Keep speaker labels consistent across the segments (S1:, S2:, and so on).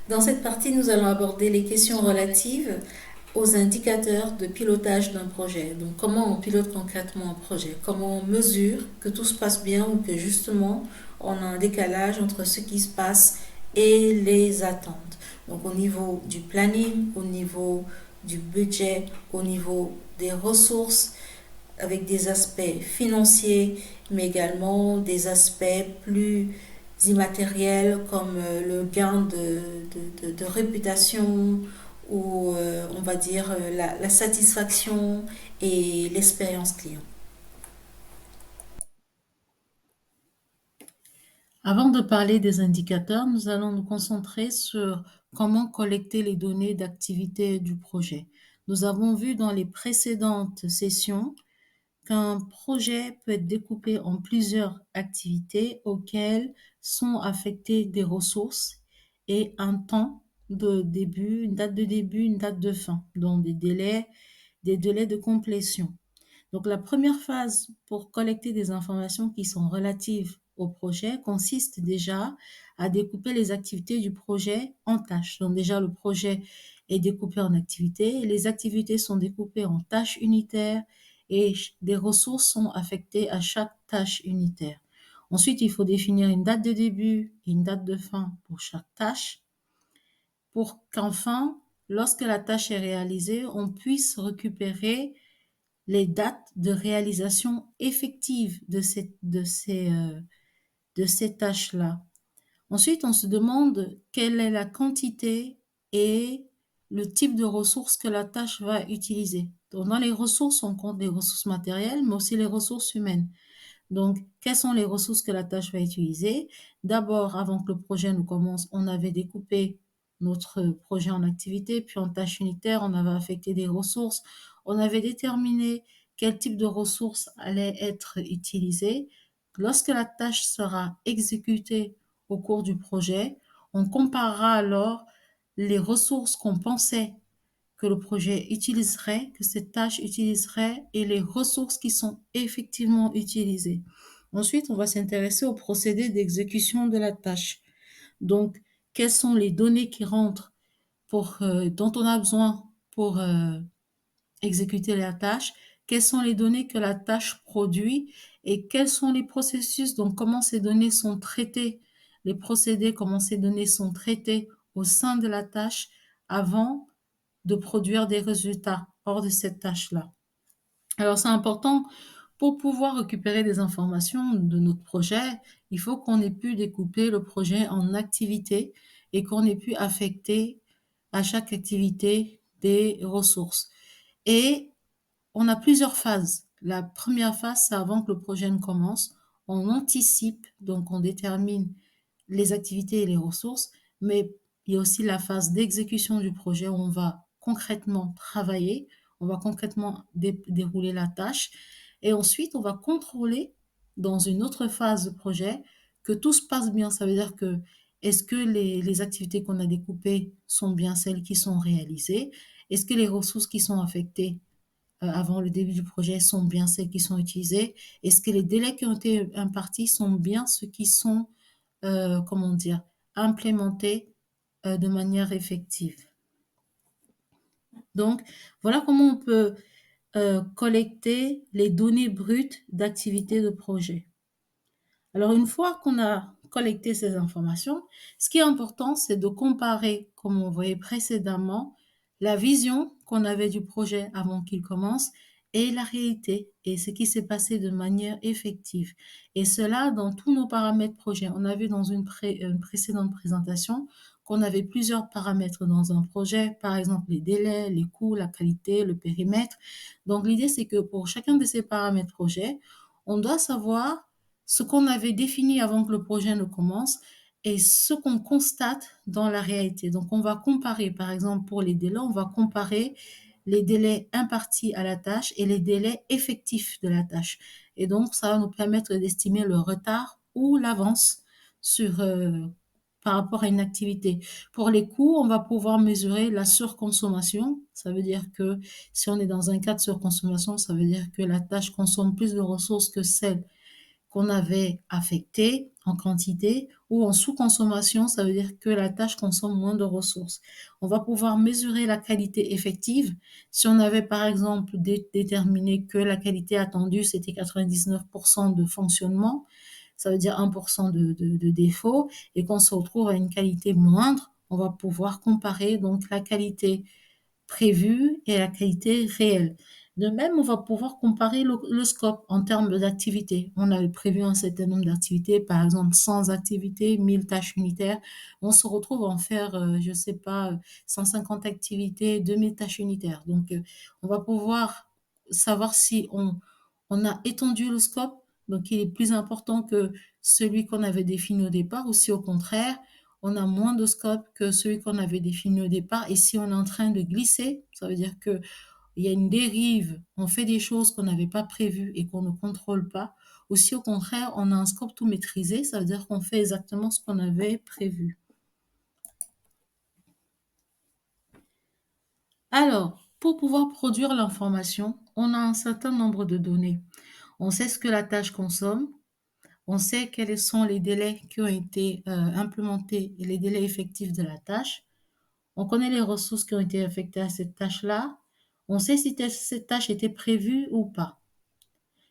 S1: Dans cette partie, nous allons aborder les questions relatives aux indicateurs de pilotage d'un projet. Donc, comment on pilote concrètement un projet? Comment on mesure que tout se passe bien ou que justement on a un décalage entre ce qui se passe et les attentes. Donc, au niveau du planning, au niveau du budget, au niveau des ressources, avec des aspects financiers, mais également des aspects plus immatériels comme le gain de réputation ou on va dire la satisfaction et l'expérience client. Avant de parler des indicateurs, nous allons nous concentrer sur comment collecter les données d'activité du projet. Nous avons vu dans les précédentes sessions qu'un projet peut être découpé en plusieurs activités auxquelles sont affectées des ressources et un temps de début, une date de début, une date de fin, donc des délais de complétion. Donc la première phase pour collecter des informations qui sont relatives au projet consiste déjà à découper les activités du projet en tâches. Donc déjà le projet est découpé en activités, les activités sont découpées en tâches unitaires et des ressources sont affectées à chaque tâche unitaire. Ensuite, il faut définir une date de début et une date de fin pour chaque tâche pour qu'enfin, lorsque la tâche est réalisée, on puisse récupérer les dates de réalisation effective de ces tâches-là. Ensuite, on se demande quelle est la quantité et le type de ressources que la tâche va utiliser. Donc, dans les ressources, on compte les ressources matérielles, mais aussi les ressources humaines. Donc, quelles sont les ressources que la tâche va utiliser? D'abord, avant que le projet ne commence, on avait découpé notre projet en activités, puis en tâches unitaires, on avait affecté des ressources, on avait déterminé quel type de ressources allait être utilisé. Lorsque la tâche sera exécutée au cours du projet, on comparera alors les ressources qu'on pensait que le projet utiliserait, que cette tâche utiliserait et les ressources qui sont effectivement utilisées. Ensuite, on va s'intéresser au procédé d'exécution de la tâche. Donc, quelles sont les données qui rentrent dont on a besoin pour exécuter la tâche, quelles sont les données que la tâche produit et quels sont les processus, donc comment ces données sont traitées, les procédés, comment ces données sont traitées au sein de la tâche avant de produire des résultats hors de cette tâche-là. Alors c'est important pour pouvoir récupérer des informations de notre projet, il faut qu'on ait pu découper le projet en activités et qu'on ait pu affecter à chaque activité des ressources. Et on a plusieurs phases. La première phase, c'est avant que le projet ne commence. On anticipe, donc on détermine les activités et les ressources, mais il y a aussi la phase d'exécution du projet où on va concrètement travailler, on va concrètement dérouler la tâche et ensuite on va contrôler dans une autre phase de projet que tout se passe bien. Ça veut dire que est-ce que les activités qu'on a découpées sont bien celles qui sont réalisées? Est-ce que les ressources qui sont affectées avant le début du projet sont bien celles qui sont utilisées? Est-ce que les délais qui ont été impartis sont bien ceux qui sont comment dire, implémentés de manière effective. Donc, voilà comment on peut collecter les données brutes d'activité de projet. Alors, une fois qu'on a collecté ces informations, ce qui est important, c'est de comparer, comme on voyait précédemment, la vision qu'on avait du projet avant qu'il commence et la réalité et ce qui s'est passé de manière effective. Et cela dans tous nos paramètres projet. On a vu dans une précédente présentation qu'on avait plusieurs paramètres dans un projet, par exemple les délais, les coûts, la qualité, le périmètre. Donc l'idée, c'est que pour chacun de ces paramètres projet, on doit savoir ce qu'on avait défini avant que le projet ne commence et ce qu'on constate dans la réalité. Donc, on va comparer, par exemple, pour les délais, on va comparer les délais impartis à la tâche et les délais effectifs de la tâche. Et donc, ça va nous permettre d'estimer le retard ou l'avance sur, par rapport à une activité. Pour les coûts, on va pouvoir mesurer la surconsommation. Ça veut dire que si on est dans un cas de surconsommation, ça veut dire que la tâche consomme plus de ressources que celle qu'on avait affectées en quantité ou en sous-consommation, ça veut dire que la tâche consomme moins de ressources. On va pouvoir mesurer la qualité effective. Si on avait par exemple déterminé que la qualité attendue, c'était 99% de fonctionnement, ça veut dire 1% de défaut, et qu'on se retrouve à une qualité moindre, on va pouvoir comparer donc la qualité prévue et la qualité réelle. De même, on va pouvoir comparer le scope en termes d'activités. On avait prévu un certain nombre d'activités, par exemple 100 activités, 1000 tâches unitaires. On se retrouve à en faire, je ne sais pas, 150 activités, 2000 tâches unitaires. Donc, on va pouvoir savoir si on a étendu le scope, donc il est plus important que celui qu'on avait défini au départ, ou si au contraire, on a moins de scope que celui qu'on avait défini au départ. Et si on est en train de glisser, ça veut dire que il y a une dérive, on fait des choses qu'on n'avait pas prévues et qu'on ne contrôle pas. Ou si au contraire, on a un scope tout maîtrisé, ça veut dire qu'on fait exactement ce qu'on avait prévu. Alors, pour pouvoir produire l'information, on a un certain nombre de données. On sait ce que la tâche consomme, on sait quels sont les délais qui ont été implémentés et les délais effectifs de la tâche. On connaît les ressources qui ont été affectées à cette tâche-là. On sait si cette tâche était prévue ou pas.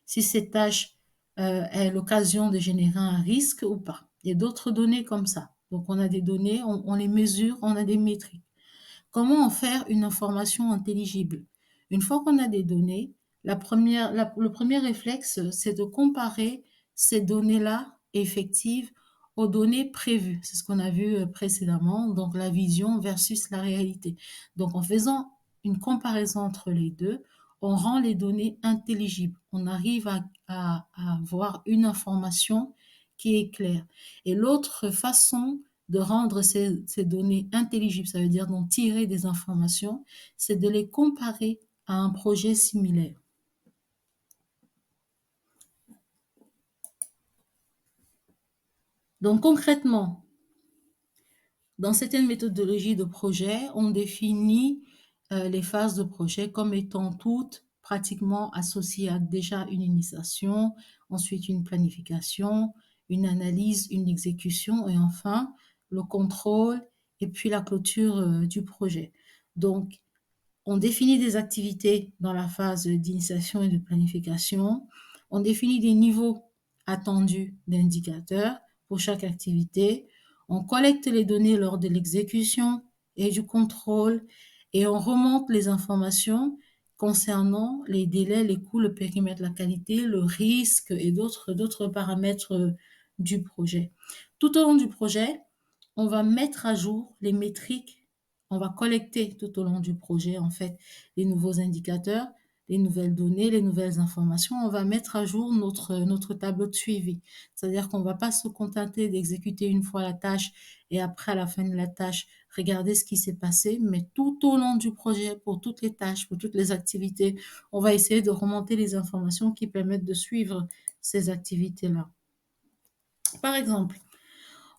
S1: Si cette tâche est l'occasion de générer un risque ou pas. Il y a d'autres données comme ça. Donc, on a des données, on les mesure, on a des métriques. Comment en faire une information intelligible? Une fois qu'on a des données, le premier réflexe, c'est de comparer ces données-là effectives aux données prévues. C'est ce qu'on a vu précédemment, donc la vision versus la réalité. Donc en faisant une comparaison entre les deux, on rend les données intelligibles. On arrive à avoir une information qui est claire. Et l'autre façon de rendre ces données intelligibles, ça veut dire d'en tirer des informations, c'est de les comparer à un projet similaire. Donc concrètement, dans certaines méthodologies de projet, on définit les phases de projet comme étant toutes pratiquement associées à déjà une initiation, ensuite une planification, une analyse, une exécution et enfin le contrôle et puis la clôture du projet. Donc, on définit des activités dans la phase d'initiation et de planification. On définit des niveaux attendus d'indicateurs pour chaque activité. On collecte les données lors de l'exécution et du contrôle et on remonte les informations concernant les délais, les coûts, le périmètre, la qualité, le risque et d'autres paramètres du projet. Tout au long du projet, on va mettre à jour les métriques, on va collecter tout au long du projet, en fait, les nouveaux indicateurs, les nouvelles données, les nouvelles informations. On va mettre à jour notre tableau de suivi. C'est-à-dire qu'on ne va pas se contenter d'exécuter une fois la tâche et après, à la fin de la tâche, regarder ce qui s'est passé, mais tout au long du projet, pour toutes les tâches, pour toutes les activités, on va essayer de remonter les informations qui permettent de suivre ces activités-là. Par exemple,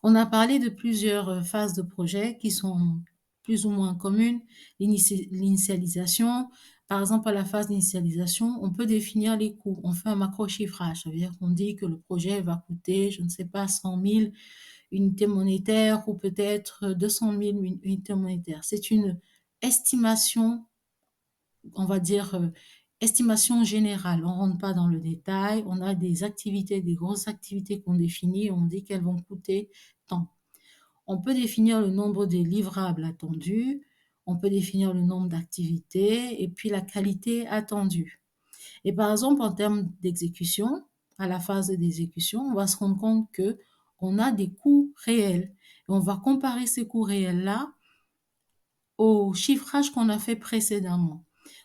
S1: on a parlé de plusieurs phases de projet qui sont plus ou moins communes. L'initialisation, par exemple, à la phase d'initialisation, on peut définir les coûts. On fait un macro-chiffrage. Ça veut dire qu'on dit que le projet va coûter, je ne sais pas, 100 000 unités monétaires ou peut-être 200 000 unités monétaires. C'est une estimation, on va dire, estimation générale. On ne rentre pas dans le détail. On a des activités, des grosses activités qu'on définit. On dit qu'elles vont coûter tant. On peut définir le nombre de livrables attendus, on peut définir le nombre d'activités et puis la qualité attendue. Et par exemple, en termes d'exécution, à la phase d'exécution, on va se rendre compte que on a des coûts réels. Et on va comparer ces coûts réels-là au chiffrage qu'on a fait précédemment.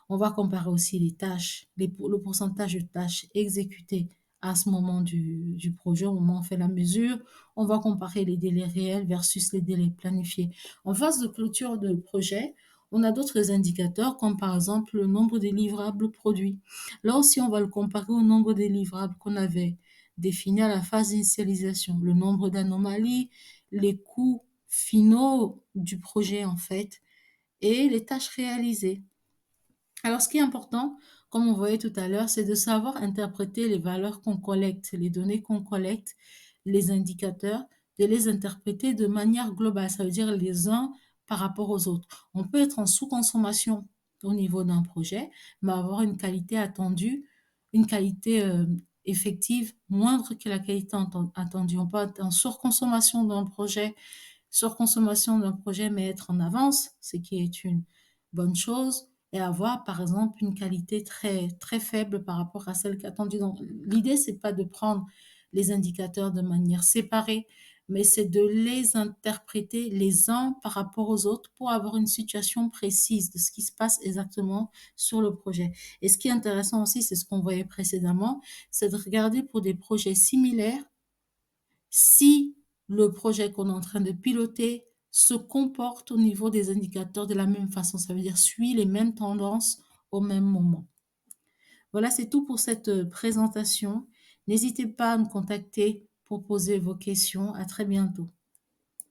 S1: On va comparer aussi les tâches, le pourcentage de tâches exécutées à ce moment du projet, au moment où on fait la mesure. On va comparer les délais réels versus les délais planifiés. En phase de clôture de projet, on a d'autres indicateurs comme par exemple le nombre de livrables produits. Là aussi, on va le comparer au nombre de livrables qu'on avait défini à la phase d'initialisation, le nombre d'anomalies, les coûts finaux du projet en fait et les tâches réalisées. Alors, ce qui est important comme on voyait tout à l'heure, c'est de savoir interpréter les valeurs qu'on collecte, les données qu'on collecte, les indicateurs, de les interpréter de manière globale, ça veut dire les uns par rapport aux autres. On peut être en sous-consommation au niveau d'un projet, mais avoir une qualité attendue, une qualité effective moindre que la qualité attendue. On peut être en surconsommation d'un projet, mais être en avance, ce qui est une bonne chose, et avoir, par exemple, une qualité très, très faible par rapport à celle qu'attendue. Donc, l'idée, c'est pas de prendre les indicateurs de manière séparée, mais c'est de les interpréter les uns par rapport aux autres pour avoir une situation précise de ce qui se passe exactement sur le projet. Et ce qui est intéressant aussi, c'est ce qu'on voyait précédemment, c'est de regarder pour des projets similaires si le projet qu'on est en train de piloter se comporte au niveau des indicateurs de la même façon. Ça veut dire suit les mêmes tendances au même moment. Voilà, c'est tout pour cette présentation. N'hésitez pas à me contacter pour poser vos questions. À très bientôt.